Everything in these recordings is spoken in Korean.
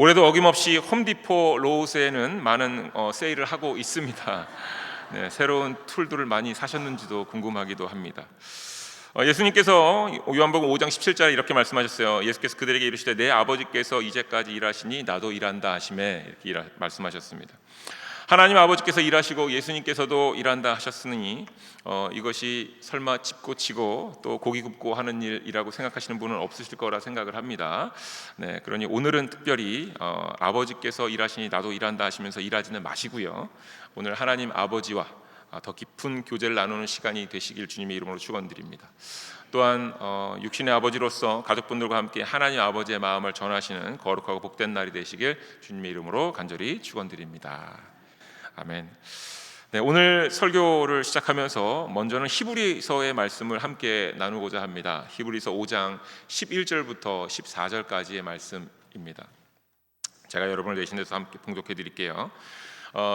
올해도 어김없이 홈디포 로스에는 많은 세일을 하고 있습니다. 네, 새로운 툴들을 많이 사셨는지도 궁금하기도 합니다. 예수님께서 요한복음 5장 17절에 이렇게 말씀하셨어요. 예수께서 그들에게 이르시되 내 아버지께서 이제까지 일하시니 나도 일한다 하시매, 이렇게 말씀하셨습니다. 하나님 아버지께서 일하시고 예수님께서도 일한다 하셨으니 이것이 설마 짚고 치고 또 고기 굽고 하는 일이라고 생각하시는 분은 없으실 거라 생각을 합니다. 네, 그러니 오늘은 특별히 아버지께서 일하시니 나도 일한다 하시면서 일하지는 마시고요. 오늘 하나님 아버지와 더 깊은 교제를 나누는 시간이 되시길 주님의 이름으로 축원드립니다. 또한 육신의 아버지로서 가족분들과 함께 하나님 아버지의 마음을 전하시는 거룩하고 복된 날이 되시길 주님의 이름으로 간절히 축원드립니다. 아멘. 네, 오늘 설교를 시작하면서 먼저는 히브리서의 말씀을 함께 나누고자 합니다. 히브리서 5장 11절부터 14절까지의 말씀입니다. 제가 여러분을 대신해서 함께 봉독해 드릴게요.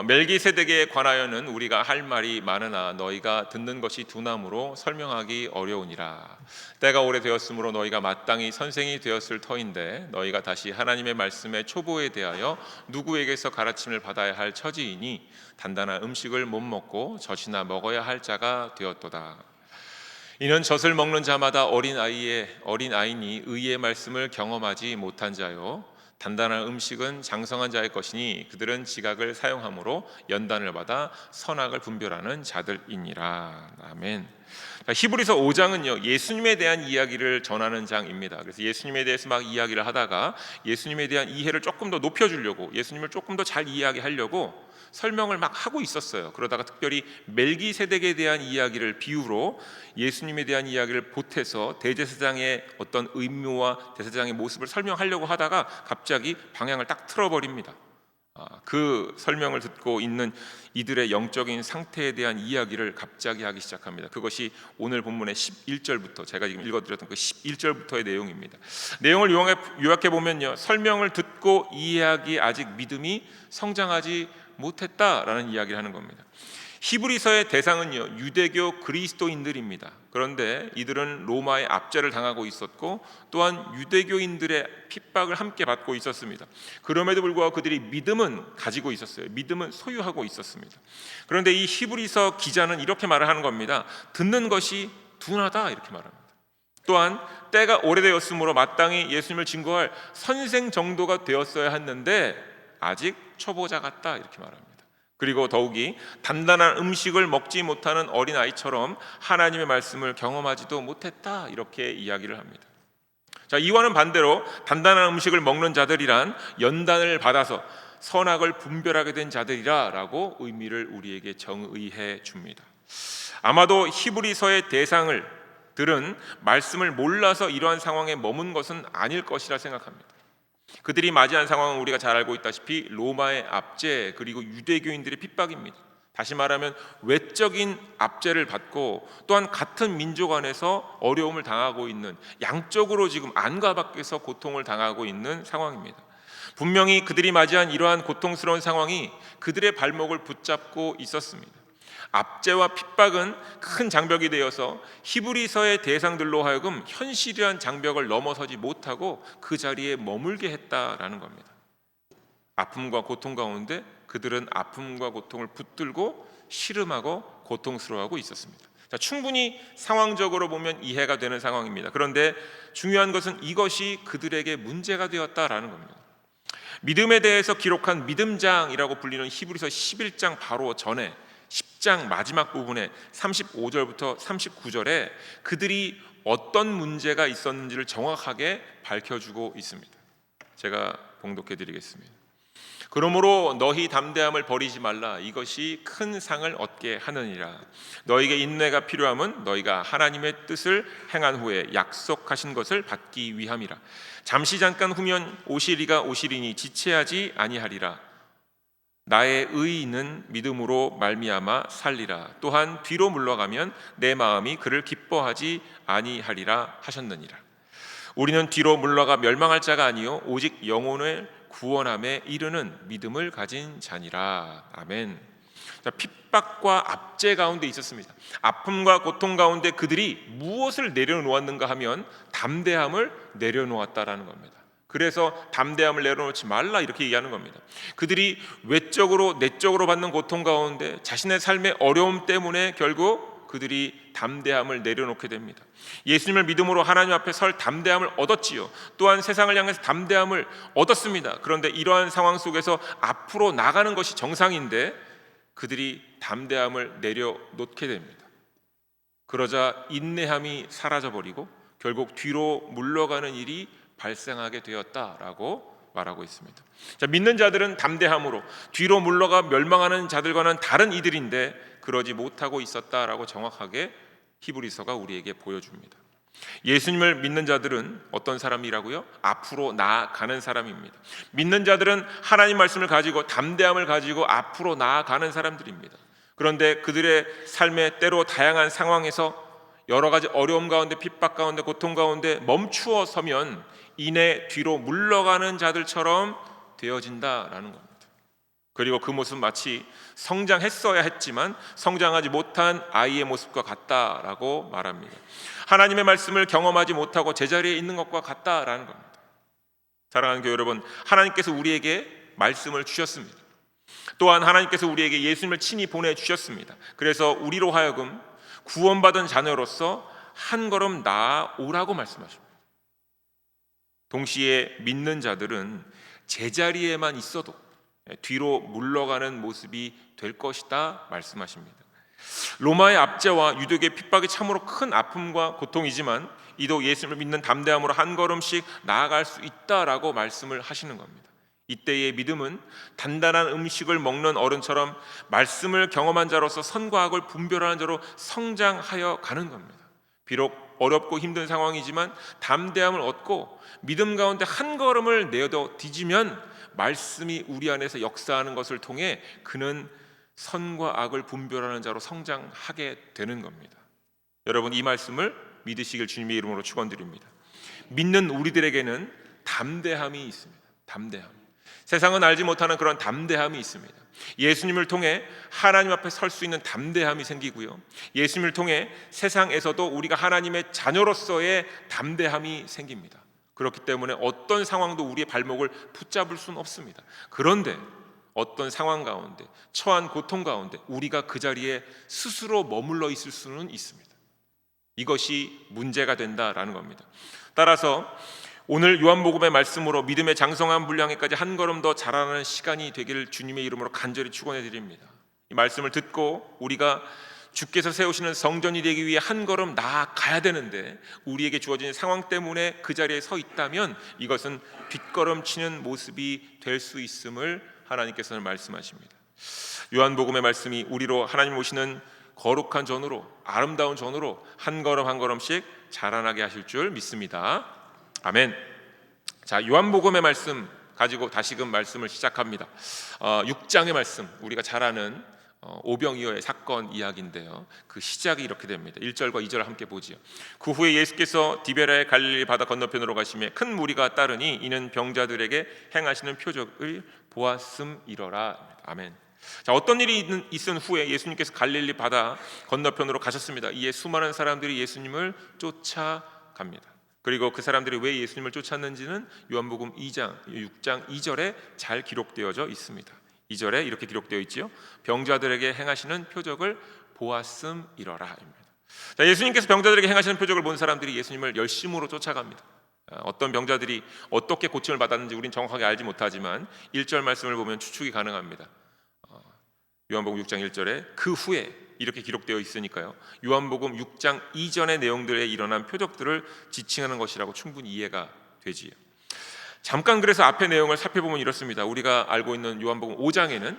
멜기세덱에 관하여는 우리가 할 말이 많으나 너희가 듣는 것이 둔함으로 설명하기 어려우니라. 때가 오래되었으므로 너희가 마땅히 선생이 되었을 터인데 너희가 다시 하나님의 말씀의 초보에 대하여 누구에게서 가르침을 받아야 할 처지이니 단단한 음식을 못 먹고 젖이나 먹어야 할 자가 되었도다. 이는 젖을 먹는 자마다 어린아이니 의의 말씀을 경험하지 못한 자요 단단한 음식은 장성한 자의 것이니 그들은 지각을 사용함으로 연단을 받아 선악을 분별하는 자들이니라. 아멘. 히브리서 5장은요 예수님에 대한 이야기를 전하는 장입니다. 그래서 예수님에 대해서 막 이야기를 하다가 예수님에 대한 이해를 조금 더 높여주려고, 예수님을 조금 더 잘 이야기하려고 설명을 막 하고 있었어요. 그러다가 특별히 멜기세덱에 대한 이야기를 비유로 예수님에 대한 이야기를 보태서 대제사장의 어떤 의무와 대제사장의 모습을 설명하려고 하다가 갑자기 방향을 딱 틀어버립니다. 그 설명을 듣고 있는 이들의 영적인 상태에 대한 이야기를 갑자기 하기 시작합니다. 그것이 오늘 본문의 11절부터 제가 지금 읽어드렸던 그 11절부터의 내용입니다. 내용을 요약해 보면요, 설명을 듣고 이해하기 아직 믿음이 성장하지 못했다라는 이야기를 하는 겁니다. 히브리서의 대상은요 유대교 그리스도인들입니다. 그런데 이들은 로마의 압제를 당하고 있었고 또한 유대교인들의 핍박을 함께 받고 있었습니다. 그럼에도 불구하고 그들이 믿음은 가지고 있었어요. 믿음은 소유하고 있었습니다. 그런데 이 히브리서 기자는 이렇게 말을 하는 겁니다. 듣는 것이 둔하다, 이렇게 말합니다. 또한 때가 오래되었으므로 마땅히 예수님을 증거할 선생 정도가 되었어야 했는데 아직 초보자 같다, 이렇게 말합니다. 그리고 더욱이 단단한 음식을 먹지 못하는 어린아이처럼 하나님의 말씀을 경험하지도 못했다, 이렇게 이야기를 합니다. 자, 이와는 반대로 단단한 음식을 먹는 자들이란 연단을 받아서 선악을 분별하게 된 자들이라 라고 의미를 우리에게 정의해 줍니다. 아마도 히브리서의 대상을 들은 말씀을 몰라서 이러한 상황에 머문 것은 아닐 것이라 생각합니다. 그들이 맞이한 상황은 우리가 잘 알고 있다시피 로마의 압제 그리고 유대교인들의 핍박입니다. 다시 말하면 외적인 압제를 받고 또한 같은 민족 안에서 어려움을 당하고 있는, 양쪽으로 지금 안과 밖에서 고통을 당하고 있는 상황입니다. 분명히 그들이 맞이한 이러한 고통스러운 상황이 그들의 발목을 붙잡고 있었습니다. 압제와 핍박은 큰 장벽이 되어서 히브리서의 대상들로 하여금 현실이란 장벽을 넘어서지 못하고 그 자리에 머물게 했다라는 겁니다. 아픔과 고통 가운데 그들은 아픔과 고통을 붙들고 시름하고 고통스러워하고 있었습니다. 자, 충분히 상황적으로 보면 이해가 되는 상황입니다. 그런데 중요한 것은 이것이 그들에게 문제가 되었다라는 겁니다. 믿음에 대해서 기록한 믿음장이라고 불리는 히브리서 11장 바로 전에 10장 마지막 부분에 35절부터 39절에 그들이 어떤 문제가 있었는지를 정확하게 밝혀주고 있습니다. 제가 봉독해 드리겠습니다. 그러므로 너희 담대함을 버리지 말라. 이것이 큰 상을 얻게 하느니라. 너희에게 인내가 필요함은 너희가 하나님의 뜻을 행한 후에 약속하신 것을 받기 위함이라. 잠시 잠깐 후면 오시리가 오시리니 지체하지 아니하리라. 나의 의인은 믿음으로 말미암아 살리라. 또한 뒤로 물러가면 내 마음이 그를 기뻐하지 아니하리라 하셨느니라. 우리는 뒤로 물러가 멸망할 자가 아니요 오직 영혼을 구원함에 이르는 믿음을 가진 자니라. 아멘. 자, 핍박과 압제 가운데 있었습니다. 아픔과 고통 가운데 그들이 무엇을 내려놓았는가 하면 담대함을 내려놓았다라는 겁니다. 그래서 담대함을 내려놓지 말라 이렇게 얘기하는 겁니다. 그들이 외적으로 내적으로 받는 고통 가운데 자신의 삶의 어려움 때문에 결국 그들이 담대함을 내려놓게 됩니다. 예수님을 믿음으로 하나님 앞에 설 담대함을 얻었지요. 또한 세상을 향해서 담대함을 얻었습니다. 그런데 이러한 상황 속에서 앞으로 나가는 것이 정상인데 그들이 담대함을 내려놓게 됩니다. 그러자 인내함이 사라져버리고 결국 뒤로 물러가는 일이 발생하게 되었다라고 말하고 있습니다. 자, 믿는 자들은 담대함으로 뒤로 물러가 멸망하는 자들과는 다른 이들인데 그러지 못하고 있었다라고 정확하게 히브리서가 우리에게 보여줍니다. 예수님을 믿는 자들은 어떤 사람이라고요? 앞으로 나아가는 사람입니다. 믿는 자들은 하나님 말씀을 가지고 담대함을 가지고 앞으로 나아가는 사람들입니다. 그런데 그들의 삶의 때로 다양한 상황에서 여러 가지 어려움 가운데 핍박 가운데 고통 가운데 멈추어 서면 이내 뒤로 물러가는 자들처럼 되어진다라는 겁니다. 그리고 그 모습은 마치 성장했어야 했지만 성장하지 못한 아이의 모습과 같다라고 말합니다. 하나님의 말씀을 경험하지 못하고 제자리에 있는 것과 같다라는 겁니다. 사랑하는 교회 여러분, 하나님께서 우리에게 말씀을 주셨습니다. 또한 하나님께서 우리에게 예수님을 친히 보내주셨습니다. 그래서 우리로 하여금 구원받은 자녀로서 한 걸음 나아오라고 말씀하십니다. 동시에 믿는 자들은 제자리에만 있어도 뒤로 물러가는 모습이 될 것이다 말씀하십니다. 로마의 압제와 유독의 핍박이 참으로 큰 아픔과 고통이지만 이도 예수님을 믿는 담대함으로 한 걸음씩 나아갈 수 있다라고 말씀을 하시는 겁니다. 이때의 믿음은 단단한 음식을 먹는 어른처럼 말씀을 경험한 자로서 선과 악을 분별하는 자로 성장하여 가는 겁니다. 비록 어렵고 힘든 상황이지만 담대함을 얻고 믿음 가운데 한 걸음을 내어 뒤지면 말씀이 우리 안에서 역사하는 것을 통해 그는 선과 악을 분별하는 자로 성장하게 되는 겁니다. 여러분, 이 말씀을 믿으시길 주님의 이름으로 축원드립니다. 믿는 우리들에게는 담대함이 있습니다. 담대함. 세상은 알지 못하는 그런 담대함이 있습니다. 예수님을 통해 하나님 앞에 설 수 있는 담대함이 생기고요. 예수님을 통해 세상에서도 우리가 하나님의 자녀로서의 담대함이 생깁니다. 그렇기 때문에 어떤 상황도 우리의 발목을 붙잡을 수는 없습니다. 그런데 어떤 상황 가운데 처한 고통 가운데 우리가 그 자리에 스스로 머물러 있을 수는 있습니다. 이것이 문제가 된다라는 겁니다. 따라서 오늘 요한복음의 말씀으로 믿음의 장성한 분량에까지 한 걸음 더 자라나는 시간이 되기를 주님의 이름으로 간절히 축원해 드립니다. 이 말씀을 듣고 우리가 주께서 세우시는 성전이 되기 위해 한 걸음 나아가야 되는데 우리에게 주어진 상황 때문에 그 자리에 서 있다면 이것은 뒷걸음치는 모습이 될 수 있음을 하나님께서는 말씀하십니다. 요한복음의 말씀이 우리로 하나님 오시는 거룩한 전으로 아름다운 전으로 한 걸음 한 걸음씩 자라나게 하실 줄 믿습니다. 아멘. 자, 요한복음의 말씀 가지고 다시금 말씀을 시작합니다. 6장의 말씀, 우리가 잘 아는 오병이어의 사건 이야기인데요. 그 시작이 이렇게 됩니다. 1절과 2절 함께 보지요. 그 후에 예수께서 디베라의 갈릴리 바다 건너편으로 가시매 큰 무리가 따르니 이는 병자들에게 행하시는 표적을 보았음이러라. 아멘. 자, 어떤 일이 있은 후에 예수님께서 갈릴리 바다 건너편으로 가셨습니다. 이에 수많은 사람들이 예수님을 쫓아갑니다. 그리고 그 사람들이 왜 예수님을 쫓았는지는 요한복음 6장 2절에 잘 기록되어져 있습니다. 2절에 이렇게 기록되어 있지요. 병자들에게 행하시는 표적을 보았음이러라입니다. 자, 예수님께서 병자들에게 행하시는 표적을 본 사람들이 예수님을 열심으로 쫓아갑니다. 어떤 병자들이 어떻게 고침을 받았는지 우리는 정확하게 알지 못하지만 1절 말씀을 보면 추측이 가능합니다. 요한복음 6장 1절에 그 후에 이렇게 기록되어 있으니까요. 요한복음 6장 이전의 내용들에 일어난 표적들을 지칭하는 것이라고 충분히 이해가 되지요. 잠깐 그래서 앞의 내용을 살펴보면 이렇습니다. 우리가 알고 있는 요한복음 5장에는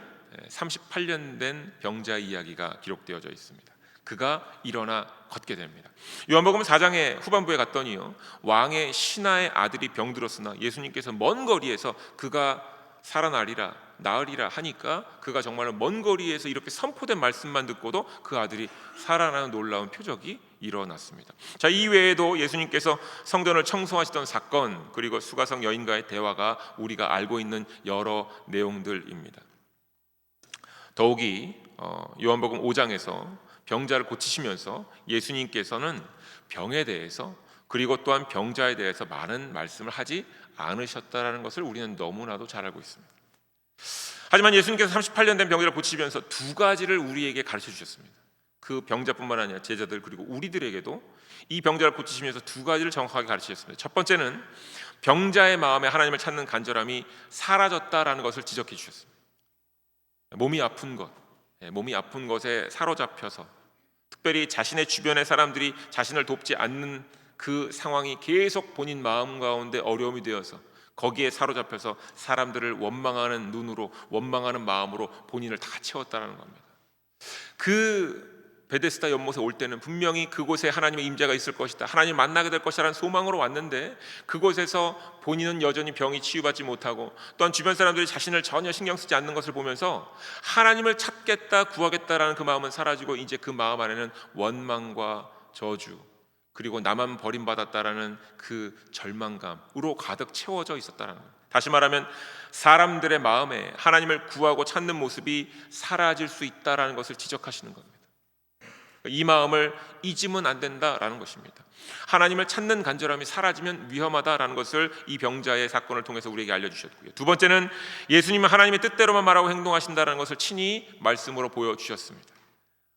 38년 된 병자 이야기가 기록되어져 있습니다. 그가 일어나 걷게 됩니다. 요한복음 4장의 후반부에 갔더니요, 왕의 신하의 아들이 병들었으나 예수님께서 먼 거리에서 그가 살아나리라 나으리라 하니까 그가 정말로 먼 거리에서 이렇게 선포된 말씀만 듣고도 그 아들이 살아나는 놀라운 표적이 일어났습니다. 자, 이 외에도 예수님께서 성전을 청소하시던 사건, 그리고 수가성 여인과의 대화가 우리가 알고 있는 여러 내용들입니다. 더욱이 요한복음 5장에서 병자를 고치시면서 예수님께서는 병에 대해서 그리고 또한 병자에 대해서 많은 말씀을 하지 않으셨다라는 것을 우리는 너무나도 잘 알고 있습니다. 하지만 예수님께서 38년 된 병자를 고치시면서 두 가지를 우리에게 가르쳐 주셨습니다. 그 병자뿐만 아니라 제자들 그리고 우리들에게도 이 병자를 고치시면서 두 가지를 정확하게 가르치셨습니다. 첫 번째는 병자의 마음에 하나님을 찾는 간절함이 사라졌다라는 것을 지적해 주셨습니다. 몸이 아픈 것에 사로잡혀서 특별히 자신의 주변의 사람들이 자신을 돕지 않는 그 상황이 계속 본인 마음 가운데 어려움이 되어서 거기에 사로잡혀서 사람들을 원망하는 눈으로, 원망하는 마음으로 본인을 다 채웠다는 겁니다. 그 베데스다 연못에 올 때는 분명히 그곳에 하나님의 임재가 있을 것이다, 하나님 만나게 될 것이라는 소망으로 왔는데 그곳에서 본인은 여전히 병이 치유받지 못하고 또한 주변 사람들이 자신을 전혀 신경 쓰지 않는 것을 보면서 하나님을 찾겠다, 구하겠다라는 그 마음은 사라지고 이제 그 마음 안에는 원망과 저주 그리고 나만 버림받았다라는 그 절망감으로 가득 채워져 있었다는 거예요. 다시 말하면 사람들의 마음에 하나님을 구하고 찾는 모습이 사라질 수 있다라는 것을 지적하시는 겁니다. 이 마음을 잊으면 안 된다라는 것입니다. 하나님을 찾는 간절함이 사라지면 위험하다라는 것을 이 병자의 사건을 통해서 우리에게 알려주셨고요. 두 번째는 예수님은 하나님의 뜻대로만 말하고 행동하신다는 것을 친히 말씀으로 보여주셨습니다.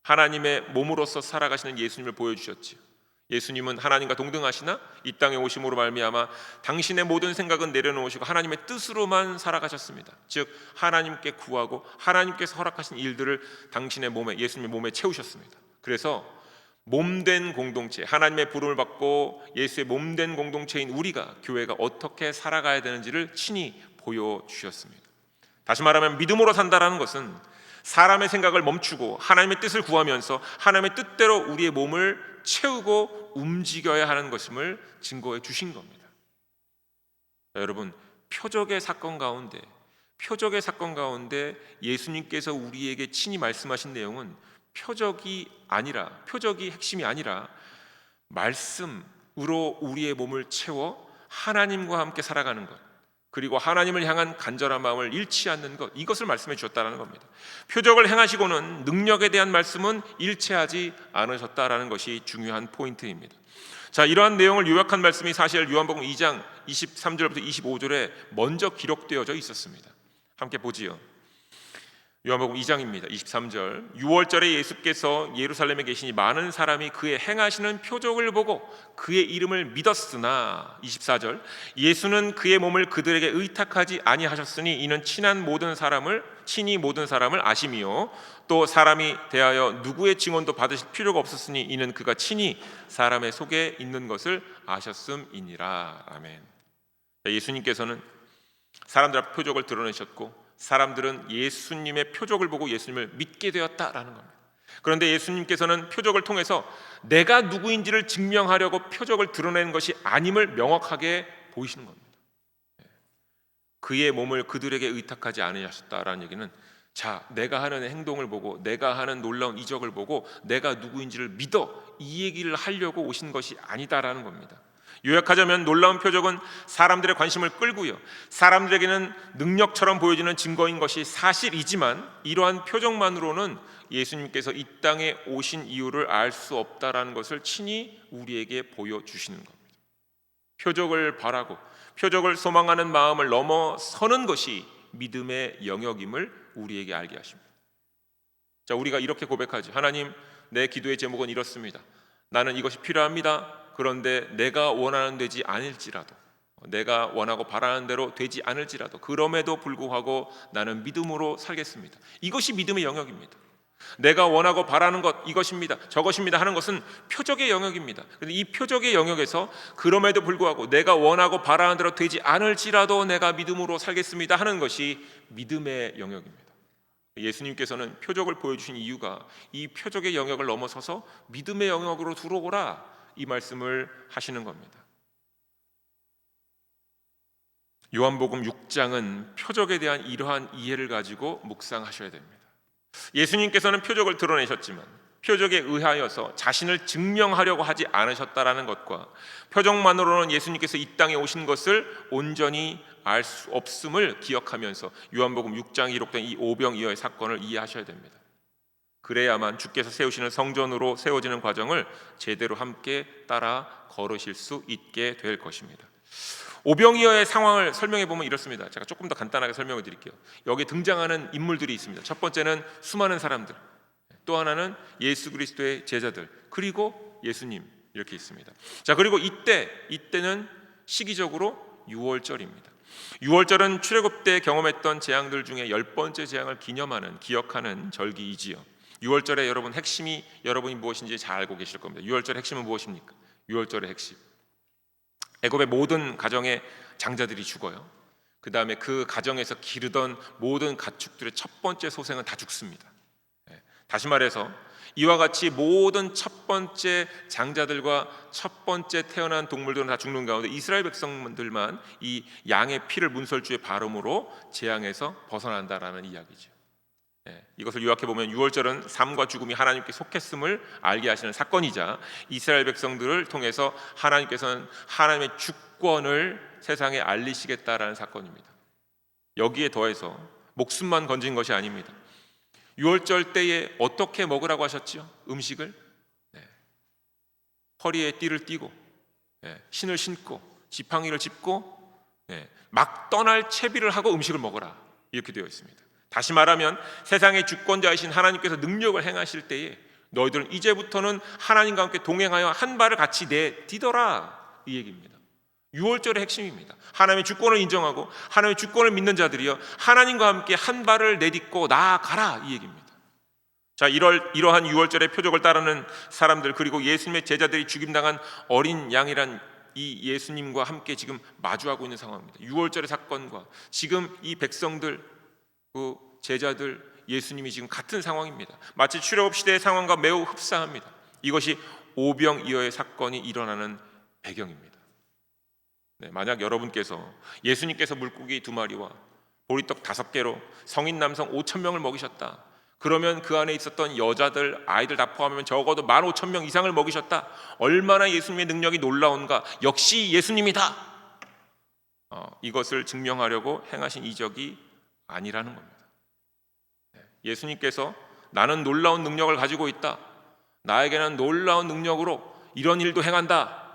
하나님의 몸으로서 살아가시는 예수님을 보여주셨지요. 예수님은 하나님과 동등하시나 이 땅에 오심으로 말미암아 당신의 모든 생각은 내려놓으시고 하나님의 뜻으로만 살아가셨습니다. 즉 하나님께 구하고 하나님께서 허락하신 일들을 당신의 몸에, 예수님의 몸에 채우셨습니다. 그래서 몸된 공동체, 하나님의 부름을 받고 예수의 몸된 공동체인 우리가, 교회가 어떻게 살아가야 되는지를 친히 보여주셨습니다. 다시 말하면 믿음으로 산다라는 것은 사람의 생각을 멈추고 하나님의 뜻을 구하면서 하나님의 뜻대로 우리의 몸을 채우고 움직여야 하는 것임을 증거해 주신 겁니다. 자, 여러분, 표적의 사건 가운데 예수님께서 우리에게 친히 말씀하신 내용은 표적이 핵심이 아니라 말씀으로 우리의 몸을 채워 하나님과 함께 살아가는 것, 그리고 하나님을 향한 간절한 마음을 잃지 않는 것, 이것을 말씀해 주셨다는 겁니다. 표적을 행하시고는 능력에 대한 말씀은 일체하지 않으셨다라는 것이 중요한 포인트입니다. 자, 이러한 내용을 요약한 말씀이 사실 요한복음 2장 23절부터 25절에 먼저 기록되어져 있었습니다. 함께 보지요. 요한복음 2장입니다. 23절. 6월절에 예수께서 예루살렘에 계시니 많은 사람이 그의 행하시는 표적을 보고 그의 이름을 믿었으나 24절. 예수는 그의 몸을 그들에게 의탁하지 아니하셨으니 이는 친히 모든 사람을 아심이요 또 사람이 대하여 누구의 증언도 받으실 필요가 없었으니 이는 그가 친히 사람의 속에 있는 것을 아셨음이니라. 아멘. 예수님께서는 사람들 앞에 표적을 드러내셨고 사람들은 예수님의 표적을 보고 예수님을 믿게 되었다라는 겁니다. 그런데 예수님께서는 표적을 통해서 내가 누구인지를 증명하려고 표적을 드러내는 것이 아님을 명확하게 보이시는 겁니다. 그의 몸을 그들에게 의탁하지 않으셨다라는 얘기는, 자, 내가 하는 행동을 보고 내가 하는 놀라운 이적을 보고 내가 누구인지를 믿어, 이 얘기를 하려고 오신 것이 아니다라는 겁니다. 요약하자면 놀라운 표적은 사람들의 관심을 끌고요, 사람들에게는 능력처럼 보여지는 증거인 것이 사실이지만 이러한 표적만으로는 예수님께서 이 땅에 오신 이유를 알 수 없다라는 것을 친히 우리에게 보여주시는 겁니다. 표적을 바라고 표적을 소망하는 마음을 넘어서는 것이 믿음의 영역임을 우리에게 알게 하십니다. 자, 우리가 이렇게 고백하지. 하나님, 내 기도의 제목은 이렇습니다. 나는 이것이 필요합니다. 그런데 내가 원하는 되지 않을지라도, 내가 원하고 바라는 대로 되지 않을지라도 그럼에도 불구하고 나는 믿음으로 살겠습니다. 이것이 믿음의 영역입니다. 내가 원하고 바라는 것 이것입니다, 저것입니다 하는 것은 표적의 영역입니다. 그런데 이 표적의 영역에서 그럼에도 불구하고 내가 원하고 바라는 대로 되지 않을지라도 내가 믿음으로 살겠습니다 하는 것이 믿음의 영역입니다. 예수님께서는 표적을 보여주신 이유가 이 표적의 영역을 넘어서서 믿음의 영역으로 들어오라, 이 말씀을 하시는 겁니다. 요한복음 6장은 표적에 대한 이러한 이해를 가지고 묵상하셔야 됩니다. 예수님께서는 표적을 드러내셨지만 표적에 의하여서 자신을 증명하려고 하지 않으셨다라는 것과 표적만으로는 예수님께서 이 땅에 오신 것을 온전히 알 수 없음을 기억하면서 요한복음 6장에 기록된 이 오병이어의 사건을 이해하셔야 됩니다. 그래야만 주께서 세우시는 성전으로 세워지는 과정을 제대로 함께 따라 걸으실 수 있게 될 것입니다. 오병이어의 상황을 설명해 보면 이렇습니다. 제가 조금 더 간단하게 설명을 드릴게요. 여기 등장하는 인물들이 있습니다. 첫 번째는 수많은 사람들, 또 하나는 예수 그리스도의 제자들, 그리고 예수님, 이렇게 있습니다. 자, 그리고 이때는 시기적으로 6월절입니다. 6월절은 출애굽 때 경험했던 재앙들 중에 10번째 재앙을 기억하는 절기이지요. 6월절의 여러분이 무엇인지 잘 알고 계실 겁니다. 6월절의 핵심은 무엇입니까? 6월절의 핵심, 애굽의 모든 가정의 장자들이 죽어요. 그 다음에 그 가정에서 기르던 모든 가축들의 첫 번째 소생은 다 죽습니다. 다시 말해서 이와 같이 모든 첫 번째 장자들과 첫 번째 태어난 동물들은 다 죽는 가운데 이스라엘 백성들만 이 양의 피를 문설주에 바름으로 재앙에서 벗어난다라는 이야기죠. 이것을 요약해 보면 6월절은 삶과 죽음이 하나님께 속했음을 알게 하시는 사건이자 이스라엘 백성들을 통해서 하나님께서는 하나님의 주권을 세상에 알리시겠다라는 사건입니다. 여기에 더해서 목숨만 건진 것이 아닙니다. 6월절 때에 어떻게 먹으라고 하셨죠? 음식을 허리에 띠를 띠고 신을 신고 지팡이를 짚고 막 떠날 채비를 하고 음식을 먹어라, 이렇게 되어 있습니다. 다시 말하면 세상의 주권자이신 하나님께서 능력을 행하실 때에 너희들은 이제부터는 하나님과 함께 동행하여 한 발을 같이 내디더라, 이 얘기입니다. 6월절의 핵심입니다. 하나님의 주권을 인정하고 하나님의 주권을 믿는 자들이여 하나님과 함께 한 발을 내딛고 나아가라, 이 얘기입니다. 자, 이러한 6월절의 표적을 따르는 사람들, 그리고 예수님의 제자들이 죽임당한 어린 양이란 이 예수님과 함께 지금 마주하고 있는 상황입니다. 6월절의 사건과 지금 이 백성들, 그 제자들, 예수님이 지금 같은 상황입니다. 마치 출애굽 시대의 상황과 매우 흡사합니다. 이것이 오병이어의 사건이 일어나는 배경입니다. 만약 여러분께서 예수님께서 물고기 2마리와 보리떡 5개로 성인 남성 5,000명을 먹이셨다, 그러면 그 안에 있었던 여자들, 아이들 다 포함하면 적어도 15,000명 이상을 먹이셨다, 얼마나 예수님의 능력이 놀라운가, 역시 예수님이다, 이것을 증명하려고 행하신 이적이 아니라는 겁니다. 예수님께서 나는 놀라운 능력을 가지고 있다, 나에게는 놀라운 능력으로 이런 일도 행한다,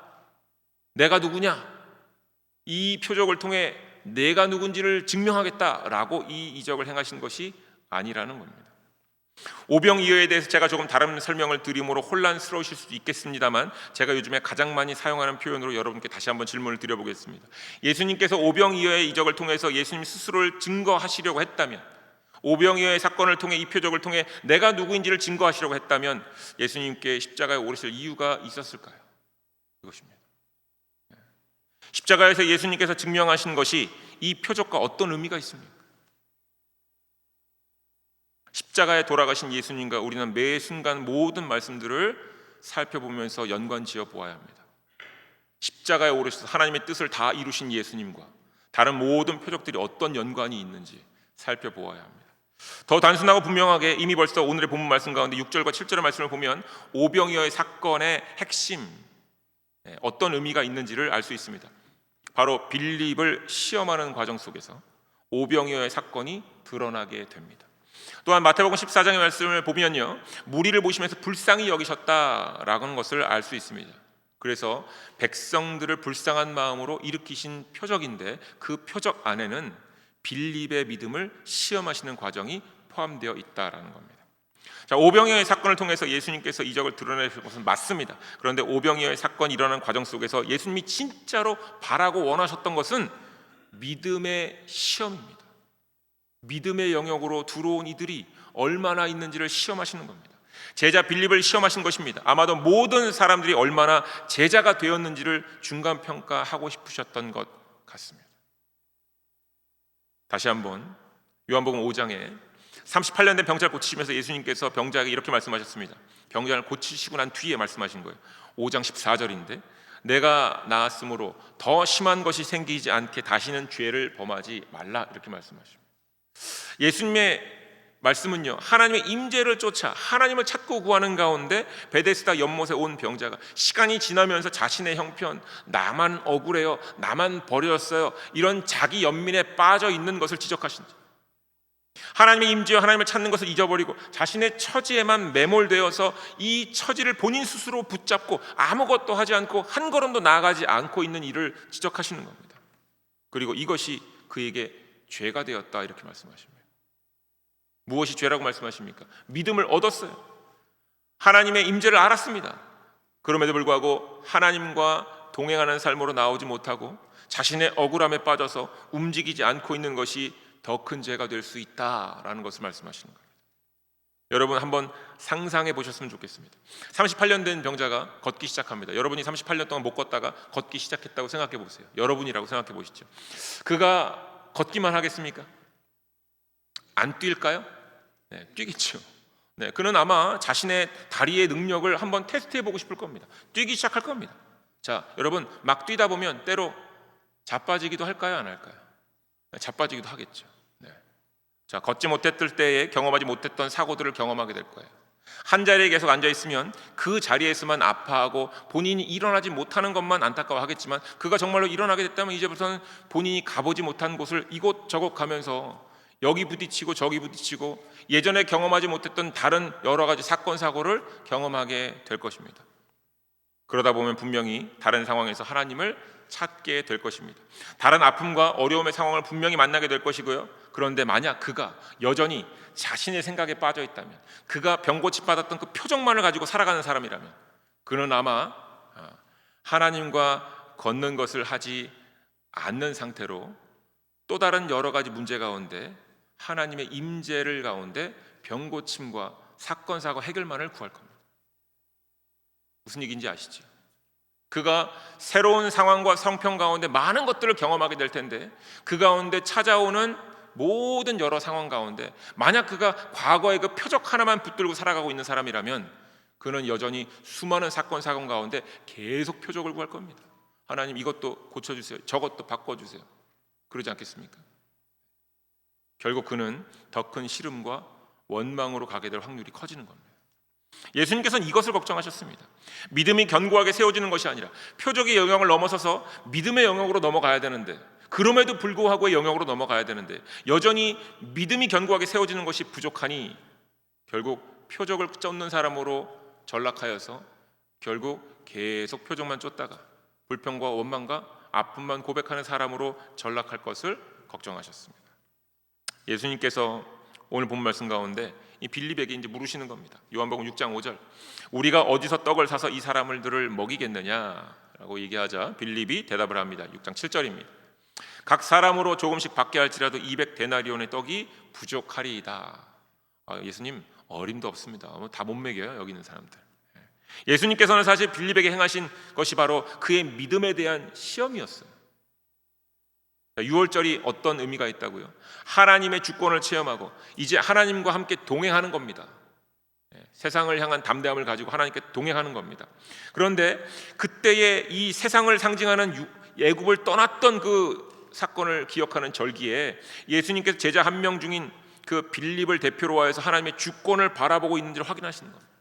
내가 누구냐, 이 표적을 통해 내가 누군지를 증명하겠다라고 이 이적을 행하신 것이 아니라는 겁니다. 오병이어에 대해서 제가 조금 다른 설명을 드림으로 혼란스러우실 수도 있겠습니다만, 제가 요즘에 가장 많이 사용하는 표현으로 여러분께 다시 한번 질문을 드려보겠습니다. 예수님께서 오병이어의 이적을 통해서 예수님 스스로를 증거하시려고 했다면, 오병이어의 사건을 통해 이 표적을 통해 내가 누구인지를 증거하시려고 했다면 예수님께 십자가에 오르실 이유가 있었을까요? 이것입니다. 십자가에서 예수님께서 증명하신 것이 이 표적과 어떤 의미가 있습니까? 십자가에 돌아가신 예수님과 우리는 매 순간 모든 말씀들을 살펴보면서 연관지어 보아야 합니다. 십자가에 오르셔서 하나님의 뜻을 다 이루신 예수님과 다른 모든 표적들이 어떤 연관이 있는지 살펴보아야 합니다. 더 단순하고 분명하게 이미 벌써 오늘의 본문 말씀 가운데 6절과 7절의 말씀을 보면 오병이어의 사건의 핵심, 어떤 의미가 있는지를 알 수 있습니다. 바로 빌립을 시험하는 과정 속에서 오병이어의 사건이 드러나게 됩니다. 또한 마태복음 14장의 말씀을 보면요, 무리를 보시면서 불쌍히 여기셨다라는 것을 알 수 있습니다. 그래서 백성들을 불쌍한 마음으로 일으키신 표적인데 그 표적 안에는 빌립의 믿음을 시험하시는 과정이 포함되어 있다라는 겁니다. 자, 오병이어의 사건을 통해서 예수님께서 이적을 드러내신 것은 맞습니다. 그런데 오병이어의 사건이 일어나는 과정 속에서 예수님이 진짜로 바라고 원하셨던 것은 믿음의 시험입니다. 믿음의 영역으로 들어온 이들이 얼마나 있는지를 시험하시는 겁니다. 제자 빌립을 시험하신 것입니다. 아마도 모든 사람들이 얼마나 제자가 되었는지를 중간평가하고 싶으셨던 것 같습니다. 다시 한번 요한복음 5장에 38년 된 병자를 고치시면서 예수님께서 병자에게 이렇게 말씀하셨습니다. 병자를 고치시고 난 뒤에 말씀하신 거예요. 5장 14절인데 내가 나았으므로 더 심한 것이 생기지 않게 다시는 죄를 범하지 말라, 이렇게 말씀하십니다. 예수님의 말씀은요, 하나님의 임재를 쫓아 하나님을 찾고 구하는 가운데 베데스다 연못에 온 병자가 시간이 지나면서 자신의 형편, 나만 억울해요, 나만 버려졌어요, 이런 자기 연민에 빠져 있는 것을 지적하신다. 하나님의 임재와 하나님을 찾는 것을 잊어버리고 자신의 처지에만 매몰되어서 이 처지를 본인 스스로 붙잡고 아무것도 하지 않고 한 걸음도 나아가지 않고 있는 일을 지적하시는 겁니다. 그리고 이것이 그에게 죄가 되었다 이렇게 말씀하십니다. 무엇이 죄라고 말씀하십니까? 믿음을 얻었어요. 하나님의 임재를 알았습니다. 그럼에도 불구하고 하나님과 동행하는 삶으로 나오지 못하고 자신의 억울함에 빠져서 움직이지 않고 있는 것이 더 큰 죄가 될 수 있다라는 것을 말씀하시는 겁니다. 여러분 한번 상상해 보셨으면 좋겠습니다. 38년 된 병자가 걷기 시작합니다. 여러분이 38년 동안 못 걷다가 걷기 시작했다고 생각해 보세요. 여러분이라고 생각해 보시죠. 그가 걷기만 하겠습니까? 안 뛸까요? 네, 뛰겠죠. 네, 그는 아마 자신의 다리의 능력을 한번 테스트해 보고 싶을 겁니다. 뛰기 시작할 겁니다. 자, 여러분 막 뛰다 보면 때로 자빠지기도 할까요? 안 할까요? 네, 자빠지기도 하겠죠. 네. 자, 걷지 못했을 때에 경험하지 못했던 사고들을 경험하게 될 거예요. 한 자리에 계속 앉아 있으면 그 자리에서만 아파하고 본인이 일어나지 못하는 것만 안타까워하겠지만 그가 정말로 일어나게 됐다면 이제부터는 본인이 가보지 못한 곳을 이곳저곳 가면서 여기 부딪히고 저기 부딪히고 예전에 경험하지 못했던 다른 여러 가지 사건 사고를 경험하게 될 것입니다. 그러다 보면 분명히 다른 상황에서 하나님을 찾게 될 것입니다. 다른 아픔과 어려움의 상황을 분명히 만나게 될 것이고요. 그런데 만약 그가 여전히 자신의 생각에 빠져 있다면, 그가 병고침 받았던 그 표정만을 가지고 살아가는 사람이라면 그는 아마 하나님과 걷는 것을 하지 않는 상태로 또 다른 여러 가지 문제 가운데 하나님의 임재를 가운데 병고침과 사건 사고 해결만을 구할 겁니다. 무슨 얘기인지 아시죠? 그가 새로운 상황과 성평 가운데 많은 것들을 경험하게 될 텐데 그 가운데 찾아오는 모든 여러 상황 가운데 만약 그가 과거의 그 표적 하나만 붙들고 살아가고 있는 사람이라면 그는 여전히 수많은 사건 사건 가운데 계속 표적을 구할 겁니다. 하나님 이것도 고쳐주세요. 저것도 바꿔주세요. 그러지 않겠습니까? 결국 그는 더 큰 시름과 원망으로 가게 될 확률이 커지는 겁니다. 예수님께서는 이것을 걱정하셨습니다. 믿음이 견고하게 세워지는 것이 아니라 표적의 영역을 넘어서서 믿음의 영역으로 넘어가야 되는데 그럼에도 불구하고의 영역으로 넘어가야 되는데 여전히 믿음이 견고하게 세워지는 것이 부족하니 결국 표적을 쫓는 사람으로 전락하여서 결국 계속 표적만 쫓다가 불평과 원망과 아픔만 고백하는 사람으로 전락할 것을 걱정하셨습니다. 예수님께서 오늘 본 말씀 가운데 이 빌립에게 이제 물으시는 겁니다. 요한복음 6장 5절. 우리가 어디서 떡을 사서 이 사람들을 먹이겠느냐라고 얘기하자 빌립이 대답을 합니다. 6장 7절입니다. 각 사람으로 조금씩 받게 할지라도 200데나리온의 떡이 부족하리이다. 예수님 어림도 없습니다. 다 못 먹여요 여기 있는 사람들. 예수님께서는 사실 빌립에게 행하신 것이 바로 그의 믿음에 대한 시험이었어요. 6월절이 어떤 의미가 있다고요? 하나님의 주권을 체험하고 이제 하나님과 함께 동행하는 겁니다. 세상을 향한 담대함을 가지고 하나님께 동행하는 겁니다. 그런데 그때의 이 세상을 상징하는 애굽을 떠났던 그 사건을 기억하는 절기에 예수님께서 제자 한 명 중인 그 빌립을 대표로 하여서 하나님의 주권을 바라보고 있는지를 확인하시는 겁니다.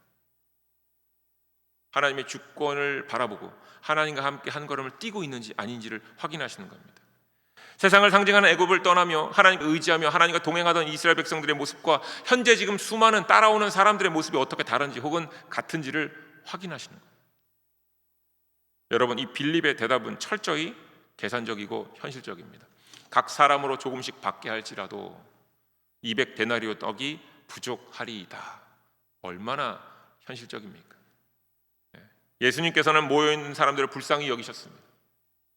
하나님의 주권을 바라보고 하나님과 함께 한 걸음을 뛰고 있는지 아닌지를 확인하시는 겁니다. 세상을 상징하는 애굽을 떠나며 하나님을 의지하며 하나님과 동행하던 이스라엘 백성들의 모습과 현재 지금 수많은 따라오는 사람들의 모습이 어떻게 다른지 혹은 같은지를 확인하시는 거예요. 여러분 이 빌립의 대답은 철저히 계산적이고 현실적입니다. 각 사람으로 조금씩 받게 할지라도 200데나리온 떡이 부족하리이다. 얼마나 현실적입니까? 예수님께서는 모여있는 사람들을 불쌍히 여기셨습니다.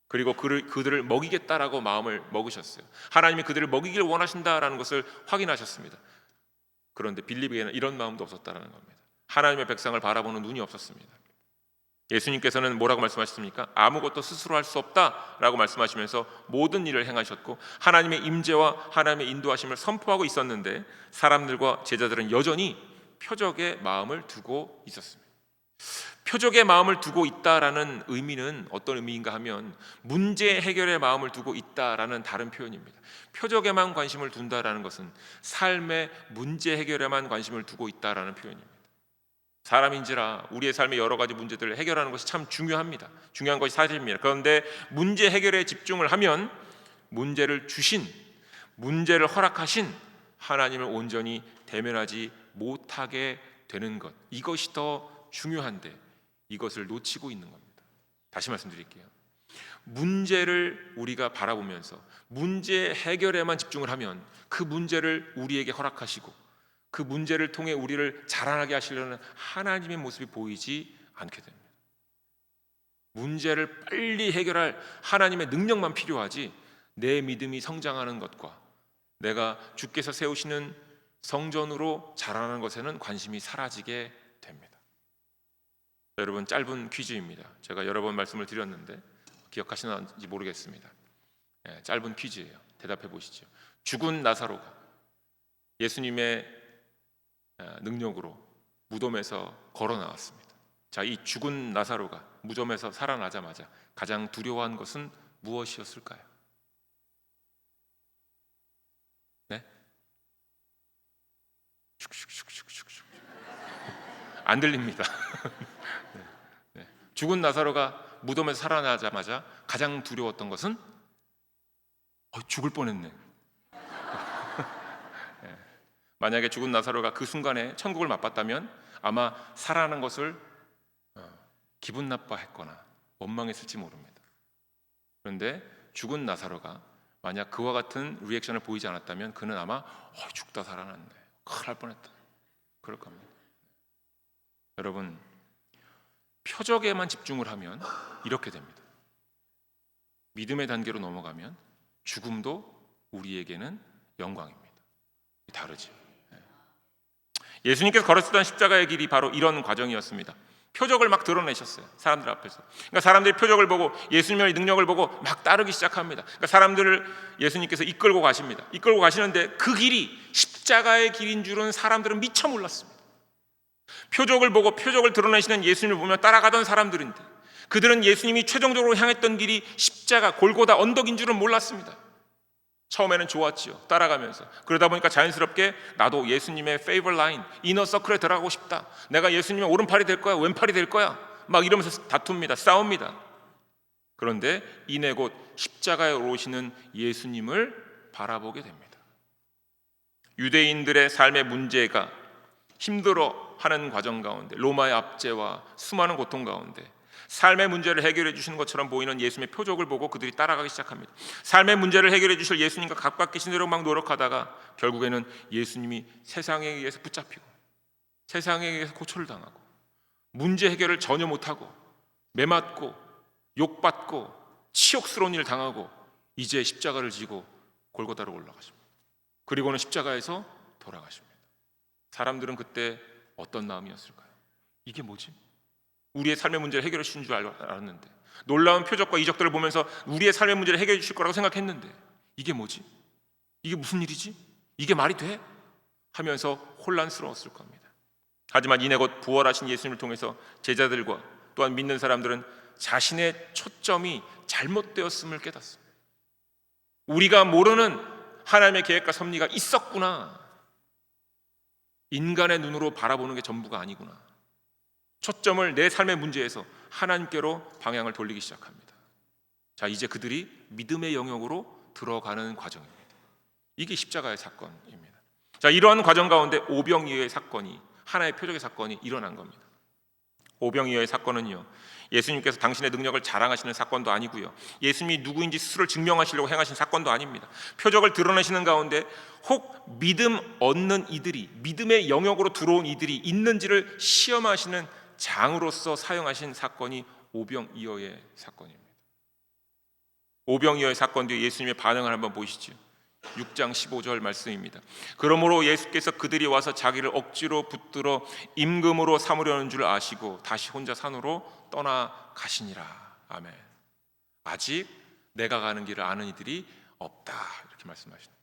그리고 그들을 먹이겠다라고 마음을 먹으셨어요. 하나님이 그들을 먹이길 원하신다라는 것을 확인하셨습니다. 그런데 빌립에게는 이런 마음도 없었다라는 겁니다. 하나님의 백성을 바라보는 눈이 없었습니다. 예수님께서는 뭐라고 말씀하셨습니까? 아무것도 스스로 할 수 없다라고 말씀하시면서 모든 일을 행하셨고 하나님의 임재와 하나님의 인도하심을 선포하고 있었는데 사람들과 제자들은 여전히 표적의 마음을 두고 있었습니다. 표적의 마음을 두고 있다라는 의미는 어떤 의미인가 하면 문제 해결의 마음을 두고 있다라는 다른 표현입니다. 표적에만 관심을 둔다라는 것은 삶의 문제 해결에만 관심을 두고 있다라는 표현입니다. 사람인지라 우리의 삶의 여러 가지 문제들을 해결하는 것이 참 중요합니다. 중요한 것이 사실입니다. 그런데 문제 해결에 집중을 하면 문제를 주신, 문제를 허락하신 하나님을 온전히 대면하지 못하게 되는 것, 이것이 더 중요한데 이것을 놓치고 있는 겁니다. 다시 말씀드릴게요. 문제를 우리가 바라보면서 문제 해결에만 집중을 하면 그 문제를 우리에게 허락하시고 그 문제를 통해 우리를 자라나게 하시려는 하나님의 모습이 보이지 않게 됩니다. 문제를 빨리 해결할 하나님의 능력만 필요하지 내 믿음이 성장하는 것과 내가 주께서 세우시는 성전으로 자라나는 것에는 관심이 사라지게 됩니다. 여러분, 짧은 퀴즈입니다. 제가 여러 번 말씀을 드렸는데 기억하시는지 모르겠습니다. 짧은 퀴즈예요. 대답해 보시죠. 죽은 나사로가 예수님의 능력으로 무덤에서 걸어 나왔습니다. 자, 이 죽은 나사로가 무덤에서 살아나자마자 가장 두려워한 것은 무엇이었을까요? 네? 안 들립니다. 네. 죽은 나사로가 무덤에서 살아나자마자 가장 두려웠던 것은 죽을 뻔했네. 네. 만약에 죽은 나사로가 그 순간에 천국을 맛봤다면 아마 살아나는 것을 기분 나빠했거나 원망했을지 모릅니다. 그런데 죽은 나사로가 만약 그와 같은 리액션을 보이지 않았다면 그는 아마 죽다 살아났네, 큰일 날 뻔했다, 그럴 겁니다. 여러분, 표적에만 집중을 하면 이렇게 됩니다. 믿음의 단계로 넘어가면 죽음도 우리에게는 영광입니다. 다르죠. 예수님께서 걸으셨던 십자가의 길이 바로 이런 과정이었습니다. 표적을 막 드러내셨어요. 사람들 앞에서. 그러니까 사람들이 표적을 보고 예수님의 능력을 보고 막 따르기 시작합니다. 그러니까 사람들을 예수님께서 이끌고 가십니다. 이끌고 가시는데 그 길이 십자가의 길인 줄은 사람들은 미처 몰랐습니다. 표적을 보고 표적을 드러내시는 예수님을 보며 따라가던 사람들인데 그들은 예수님이 최종적으로 향했던 길이 십자가 골고다 언덕인 줄은 몰랐습니다. 처음에는 좋았지요. 따라가면서. 그러다 보니까 자연스럽게 나도 예수님의 페이버 라인, 이너 서클에 들어가고 싶다. 내가 예수님의 오른팔이 될 거야, 왼팔이 될 거야. 막 이러면서 다툽니다. 싸웁니다. 그런데 이내 곧 십자가에 오르시는 예수님을 바라보게 됩니다. 유대인들의 삶의 문제가 힘들어하는 과정 가운데, 로마의 압제와 수많은 고통 가운데 삶의 문제를 해결해 주시는 것처럼 보이는 예수님의 표적을 보고 그들이 따라가기 시작합니다. 삶의 문제를 해결해 주실 예수님과 가깝게 지내려고 막 노력하다가 결국에는 예수님이 세상에 의해서 붙잡히고 세상에 의해서 고초를 당하고 문제 해결을 전혀 못하고 매맞고 욕받고 치욕스러운 일을 당하고 이제 십자가를 지고 골고다로 올라가십니다. 그리고는 십자가에서 돌아가십니다. 사람들은 그때 어떤 마음이었을까요? 이게 뭐지? 우리의 삶의 문제를 해결해 주신 줄 알았는데, 놀라운 표적과 이적들을 보면서 우리의 삶의 문제를 해결해 주실 거라고 생각했는데 이게 뭐지? 이게 무슨 일이지? 이게 말이 돼? 하면서 혼란스러웠을 겁니다. 하지만 이내 곧 부활하신 예수님을 통해서 제자들과 또한 믿는 사람들은 자신의 초점이 잘못되었음을 깨닫습니다. 우리가 모르는 하나님의 계획과 섭리가 있었구나. 인간의 눈으로 바라보는 게 전부가 아니구나. 초점을 내 삶의 문제에서 하나님께로 방향을 돌리기 시작합니다. 자, 이제 그들이 믿음의 영역으로 들어가는 과정입니다. 이게 십자가의 사건입니다. 자, 이러한 과정 가운데 오병이어의 사건이, 하나의 표적의 사건이 일어난 겁니다. 오병이어의 사건은요, 예수님께서 당신의 능력을 자랑하시는 사건도 아니고요, 예수님이 누구인지 스스로를 증명하시려고 행하신 사건도 아닙니다. 표적을 드러내시는 가운데 혹 믿음 얻는 이들이, 믿음의 영역으로 들어온 이들이 있는지를 시험하시는 장으로서 사용하신 사건이 오병이어의 사건입니다. 오병이어의 사건 뒤에 예수님의 반응을 한번 보시죠. 6장 15절 말씀입니다. 그러므로 예수께서 그들이 와서 자기를 억지로 붙들어 임금으로 삼으려는 줄 아시고 다시 혼자 산으로 떠나가시니라. 아멘. 아직 내가 가는 길을 아는 이들이 없다, 이렇게 말씀하십니다.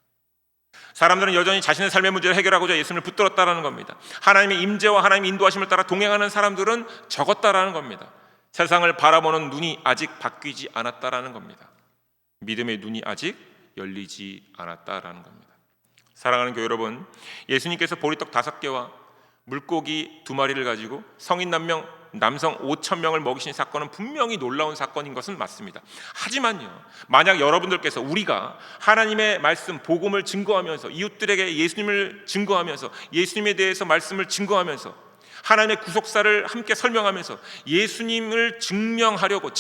사람들은 여전히 자신의 삶의 문제를 해결하고자 예수님을 붙들었다라는 겁니다. 하나님의 임재와 하나님의 인도하심을 따라 동행하는 사람들은 적었다라는 겁니다. 세상을 바라보는 눈이 아직 바뀌지 않았다라는 겁니다. 믿음의 눈이 아직 열리지 않았다라는 겁니다. 사랑하는 교회 여러분, 예수님께서 보리떡 5개와 물고기 2마리를 가지고 성인 남명 남성 5천 명을 먹이신 사건은 분명히 놀라운 사건인 것은 맞습니다. 하지만요, 만약 여러분들께서 우리가 하나님의 말씀, 복음을 증거하면서 이웃들에게 예수님을 증거하면서 예수님에 대해서 말씀을 증거하면서 하나님의 구속사를 함께 설명하면서 예수님을 증거하려고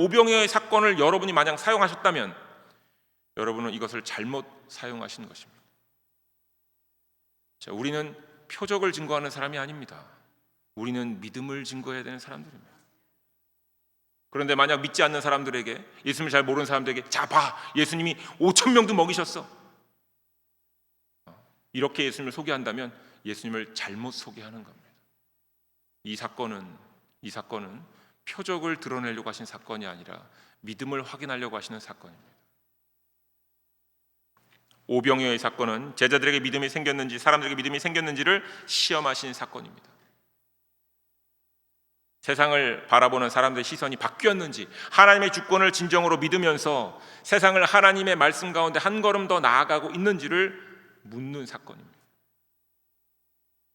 오병이어의 사건을 여러분이 만약 사용하셨다면 여러분은 이것을 잘못 사용하신 것입니다. 자, 우리는 표적을 증거하는 사람이 아닙니다. 우리는 믿음을 증거해야 되는 사람들입니다. 그런데 만약 믿지 않는 사람들에게, 예수님을 잘 모르는 사람들에게, 자 봐, 예수님이 5천 명도 먹이셨어, 이렇게 예수님을 소개한다면 예수님을 잘못 소개하는 겁니다. 이 사건은 표적을 드러내려고 하신 사건이 아니라 믿음을 확인하려고 하시는 사건입니다. 오병이어의 사건은 제자들에게 믿음이 생겼는지, 사람들에게 믿음이 생겼는지를 시험하신 사건입니다. 세상을 바라보는 사람들의 시선이 바뀌었는지, 하나님의 주권을 진정으로 믿으면서 세상을 하나님의 말씀 가운데 한 걸음 더 나아가고 있는지를 묻는 사건입니다.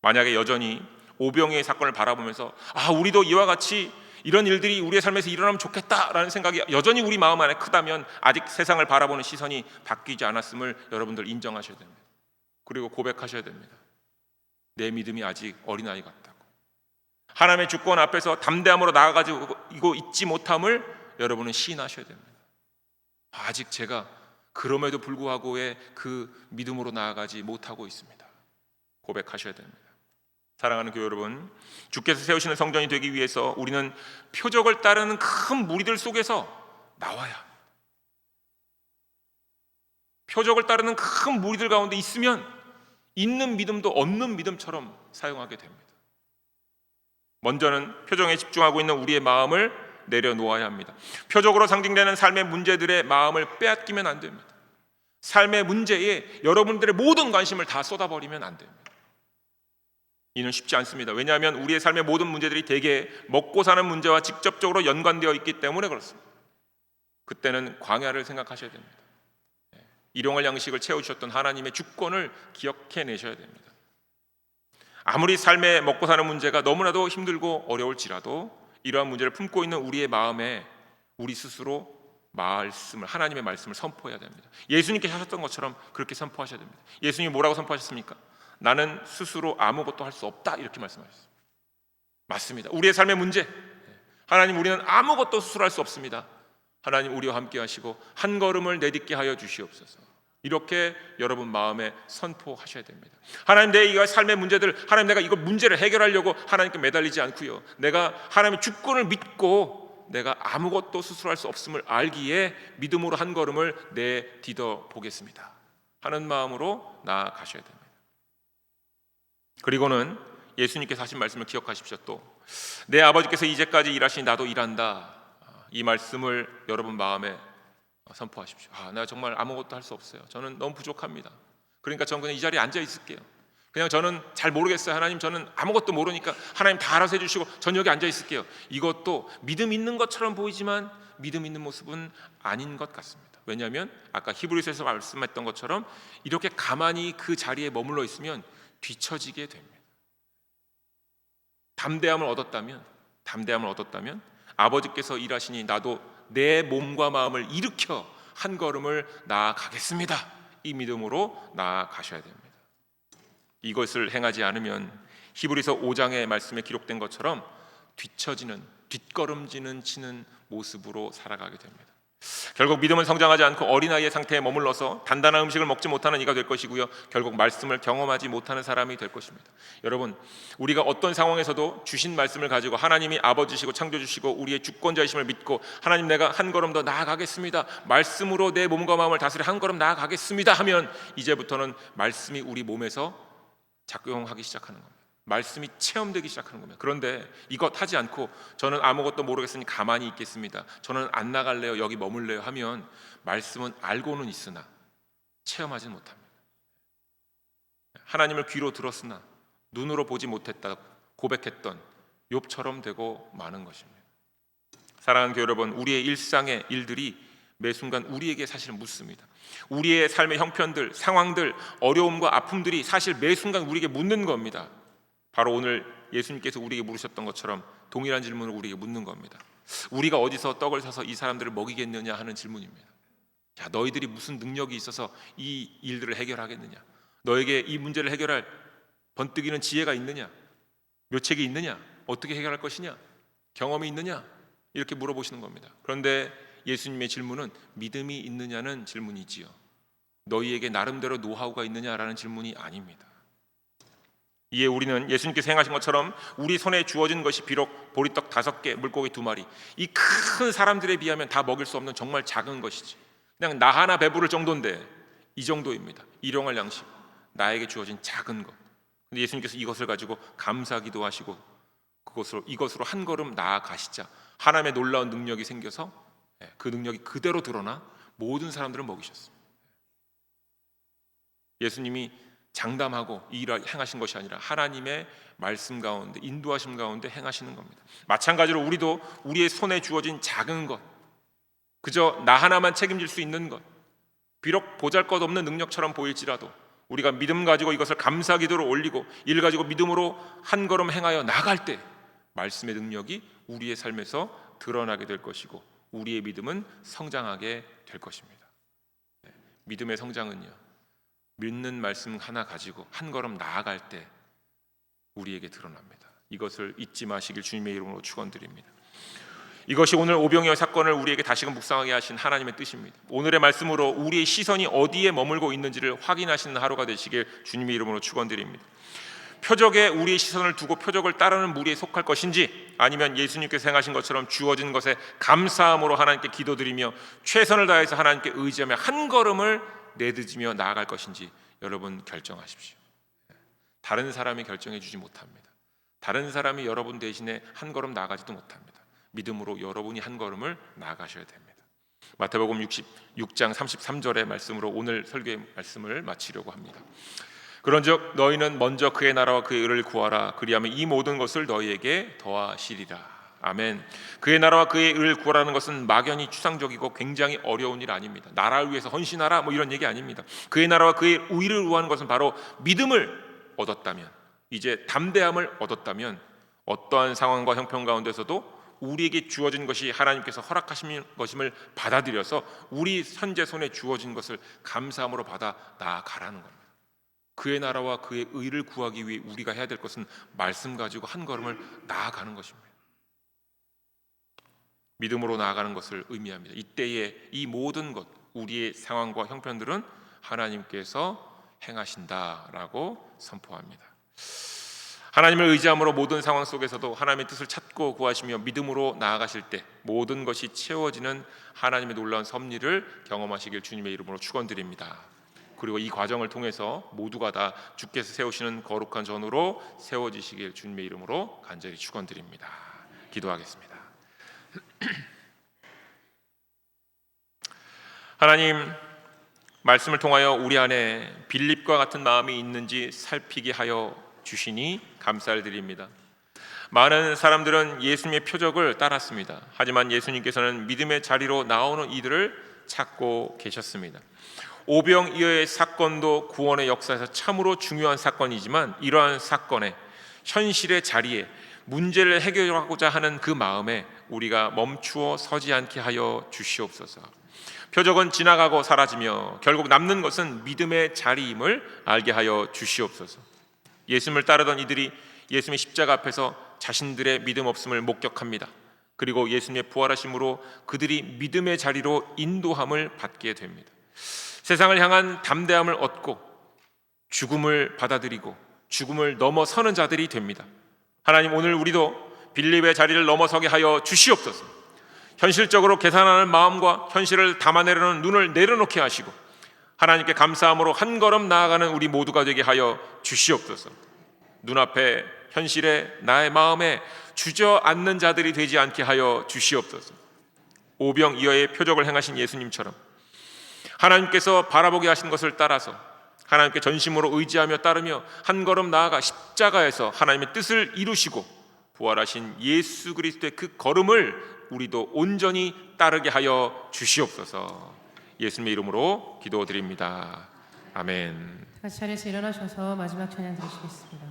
만약에 여전히 오병이어의 사건을 바라보면서 우리도 이와 같이 이런 일들이 우리의 삶에서 일어나면 좋겠다라는 생각이 여전히 우리 마음 안에 크다면 아직 세상을 바라보는 시선이 바뀌지 않았음을 여러분들 인정하셔야 됩니다. 그리고 고백하셔야 됩니다. 내 믿음이 아직 어린아이 같다고. 하나님의 주권 앞에서 담대함으로 나아가지고 있지 못함을 여러분은 시인하셔야 됩니다. 아직 제가 그럼에도 불구하고의 그 믿음으로 나아가지 못하고 있습니다. 고백하셔야 됩니다. 사랑하는 교회 여러분, 주께서 세우시는 성전이 되기 위해서 우리는 표적을 따르는 큰 무리들 속에서 나와야 합니다. 표적을 따르는 큰 무리들 가운데 있으면 있는 믿음도 없는 믿음처럼 사용하게 됩니다. 먼저는 표정에 집중하고 있는 우리의 마음을 내려놓아야 합니다. 표적으로 상징되는 삶의 문제들의 마음을 빼앗기면 안 됩니다. 삶의 문제에 여러분들의 모든 관심을 다 쏟아버리면 안 됩니다. 이는 쉽지 않습니다. 왜냐하면 우리의 삶의 모든 문제들이 대개 먹고 사는 문제와 직접적으로 연관되어 있기 때문에 그렇습니다. 그때는 광야를 생각하셔야 됩니다. 일용할 양식을 채워주셨던 하나님의 주권을 기억해내셔야 됩니다. 아무리 삶에 먹고 사는 문제가 너무나도 힘들고 어려울지라도 이러한 문제를 품고 있는 우리의 마음에 우리 스스로 하나님의 말씀을 선포해야 됩니다. 예수님께서 하셨던 것처럼 그렇게 선포하셔야 됩니다. 예수님이 뭐라고 선포하셨습니까? 나는 스스로 아무것도 할 수 없다, 이렇게 말씀하셨습니다. 맞습니다. 우리의 삶의 문제, 하나님, 우리는 아무것도 스스로 할 수 없습니다. 하나님, 우리와 함께 하시고 한 걸음을 내딛게 하여 주시옵소서. 이렇게 여러분 마음에 선포하셔야 됩니다. 하나님, 내 이 삶의 문제들, 하나님, 내가 이거 문제를 해결하려고 하나님께 매달리지 않고요, 내가 하나님의 주권을 믿고 내가 아무것도 스스로 할 수 없음을 알기에 믿음으로 한 걸음을 내딛어 보겠습니다 하는 마음으로 나아가셔야 됩니다. 그리고는 예수님께서 하신 말씀을 기억하십시오. 또 내 아버지께서 이제까지 일하시니 나도 일한다, 이 말씀을 여러분 마음에 선포하십시오. 내가 정말 아무것도 할 수 없어요. 저는 너무 부족합니다. 그러니까 저는 그냥 이 자리에 앉아 있을게요. 그냥 저는 잘 모르겠어요. 하나님, 저는 아무것도 모르니까 하나님 다 알아서 해주시고 저는 여기 앉아 있을게요. 이것도 믿음 있는 것처럼 보이지만 믿음 있는 모습은 아닌 것 같습니다. 왜냐하면 아까 히브리서에서 말씀했던 것처럼 이렇게 가만히 그 자리에 머물러 있으면 뒤처지게 됩니다. 담대함을 얻었다면 아버지께서 일하시니 나도 내 몸과 마음을 일으켜 한 걸음을 나아가겠습니다, 이 믿음으로 나아가셔야 됩니다. 이것을 행하지 않으면 히브리서 5장의 말씀에 기록된 것처럼 뒷걸음지는 치는 모습으로 살아가게 됩니다. 결국 믿음은 성장하지 않고 어린아이의 상태에 머물러서 단단한 음식을 먹지 못하는 이가 될 것이고요, 결국 말씀을 경험하지 못하는 사람이 될 것입니다. 여러분, 우리가 어떤 상황에서도 주신 말씀을 가지고 하나님이 아버지시고 창조주시고 우리의 주권자이심을 믿고 하나님, 내가 한 걸음 더 나아가겠습니다, 말씀으로 내 몸과 마음을 다스려 한 걸음 나아가겠습니다 하면 이제부터는 말씀이 우리 몸에서 작용하기 시작하는 겁니다. 말씀이 체험되기 시작하는 겁니다. 그런데 이것 하지 않고 저는 아무것도 모르겠으니 가만히 있겠습니다, 저는 안 나갈래요, 여기 머물래요 하면 말씀은 알고는 있으나 체험하지 못합니다. 하나님을 귀로 들었으나 눈으로 보지 못했다 고백했던 욥처럼 되고 마는 것입니다. 사랑하는 교회 여러분, 우리의 일상의 일들이 매 순간 우리에게 사실 묻습니다. 우리의 삶의 형편들, 상황들, 어려움과 아픔들이 사실 매 순간 우리에게 묻는 겁니다. 바로 오늘 예수님께서 우리에게 물으셨던 것처럼 동일한 질문을 우리에게 묻는 겁니다. 우리가 어디서 떡을 사서 이 사람들을 먹이겠느냐 하는 질문입니다. 자, 너희들이 무슨 능력이 있어서 이 일들을 해결하겠느냐? 너에게 이 문제를 해결할 번뜩이는 지혜가 있느냐? 묘책이 있느냐? 어떻게 해결할 것이냐? 경험이 있느냐? 이렇게 물어보시는 겁니다. 그런데 예수님의 질문은 믿음이 있느냐는 질문이지요. 너희에게 나름대로 노하우가 있느냐라는 질문이 아닙니다. 이에 우리는 예수님께서 행하신 것처럼 우리 손에 주어진 것이 비록 보리떡 5개, 물고기 2마리, 이 큰 사람들에 비하면 다 먹일 수 없는 정말 작은 것이지, 그냥 나 하나 배부를 정도인데 이 정도입니다. 일용할 양식, 나에게 주어진 작은 것. 근데 예수님께서 이것을 가지고 감사기도 하시고 이것으로 한 걸음 나아가시자 하나님의 놀라운 능력이 생겨서 그 능력이 그대로 드러나 모든 사람들을 먹이셨습니다. 예수님이 장담하고 이 일을 행하신 것이 아니라 하나님의 말씀 가운데, 인도하심 가운데 행하시는 겁니다. 마찬가지로 우리도 우리의 손에 주어진 작은 것, 그저 나 하나만 책임질 수 있는 것, 비록 보잘것없는 능력처럼 보일지라도 우리가 믿음 가지고 이것을 감사기도로 올리고 이를 가지고 믿음으로 한 걸음 행하여 나갈 때 말씀의 능력이 우리의 삶에서 드러나게 될 것이고 우리의 믿음은 성장하게 될 것입니다. 믿음의 성장은요, 믿는 말씀 하나 가지고 한 걸음 나아갈 때 우리에게 드러납니다. 이것을 잊지 마시길 주님의 이름으로 축원드립니다. 이것이 오늘 오병이어 사건을 우리에게 다시금 묵상하게 하신 하나님의 뜻입니다. 오늘의 말씀으로 우리의 시선이 어디에 머물고 있는지를 확인하시는 하루가 되시길 주님의 이름으로 축원드립니다. 표적에 우리의 시선을 두고 표적을 따르는 무리에 속할 것인지, 아니면 예수님께서 행하신 것처럼 주어진 것에 감사함으로 하나님께 기도드리며 최선을 다해서 하나님께 의지하며 한 걸음을 내딛으며 나아갈 것인지 여러분 결정하십시오. 다른 사람이 결정해 주지 못합니다. 다른 사람이 여러분 대신에 한 걸음 나아가지도 못합니다. 믿음으로 여러분이 한 걸음을 나아가셔야 됩니다. 마태복음 66장 33절의 말씀으로 오늘 설교의 말씀을 마치려고 합니다. 그런즉 너희는 먼저 그의 나라와 그의 의를 구하라. 그리하면 이 모든 것을 너희에게 더하시리라. 아멘. 그의 나라와 그의 의를 구하라는 것은 막연히 추상적이고 굉장히 어려운 일 아닙니다. 나라를 위해서 헌신하라 이런 얘기 아닙니다. 그의 나라와 그의 의를 구하는 것은 바로 믿음을 얻었다면, 이제 담대함을 얻었다면 어떠한 상황과 형편 가운데서도 우리에게 주어진 것이 하나님께서 허락하신 것임을 받아들여서 우리 현재 손에 주어진 것을 감사함으로 받아 나아가라는 겁니다. 그의 나라와 그의 의를 구하기 위해 우리가 해야 될 것은 말씀 가지고 한 걸음을 나아가는 것입니다. 믿음으로 나아가는 것을 의미합니다. 이때에 이 모든 것, 우리의 상황과 형편들은 하나님께서 행하신다라고 선포합니다. 하나님을 의지함으로 모든 상황 속에서도 하나님의 뜻을 찾고 구하시며 믿음으로 나아가실 때 모든 것이 채워지는 하나님의 놀라운 섭리를 경험하시길 주님의 이름으로 축원드립니다. 그리고 이 과정을 통해서 모두가 다 주께서 세우시는 거룩한 전으로 세워지시길 주님의 이름으로 간절히 축원드립니다. 기도하겠습니다. 하나님, 말씀을 통하여 우리 안에 빌립과 같은 마음이 있는지 살피게 하여 주시니 감사를 드립니다. 많은 사람들은 예수님의 표적을 따랐습니다. 하지만 예수님께서는 믿음의 자리로 나오는 이들을 찾고 계셨습니다. 오병이어의 사건도 구원의 역사에서 참으로 중요한 사건이지만 이러한 사건의 현실의 자리에 문제를 해결하고자 하는 그 마음에 우리가 멈추어 서지 않게 하여 주시옵소서. 표적은 지나가고 사라지며 결국 남는 것은 믿음의 자리임을 알게 하여 주시옵소서. 예수님을 따르던 이들이 예수님의 십자가 앞에서 자신들의 믿음 없음을 목격합니다. 그리고 예수님의 부활하심으로 그들이 믿음의 자리로 인도함을 받게 됩니다. 세상을 향한 담대함을 얻고 죽음을 받아들이고 죽음을 넘어서는 자들이 됩니다. 하나님, 오늘 우리도 빌립의 자리를 넘어서게 하여 주시옵소서. 현실적으로 계산하는 마음과 현실을 담아내려는 눈을 내려놓게 하시고 하나님께 감사함으로 한 걸음 나아가는 우리 모두가 되게 하여 주시옵소서. 눈앞에 현실에 나의 마음에 주저앉는 자들이 되지 않게 하여 주시옵소서. 오병이어의 표적을 행하신 예수님처럼 하나님께서 바라보게 하신 것을 따라서 하나님께 전심으로 의지하며 따르며 한 걸음 나아가 십자가에서 하나님의 뜻을 이루시고 부활하신 예수 그리스도의 그 걸음을 우리도 온전히 따르게 하여 주시옵소서. 예수님의 이름으로 기도드립니다. 아멘. 다시 자리에서 일어나셔서 마지막 찬양 드리시겠습니다.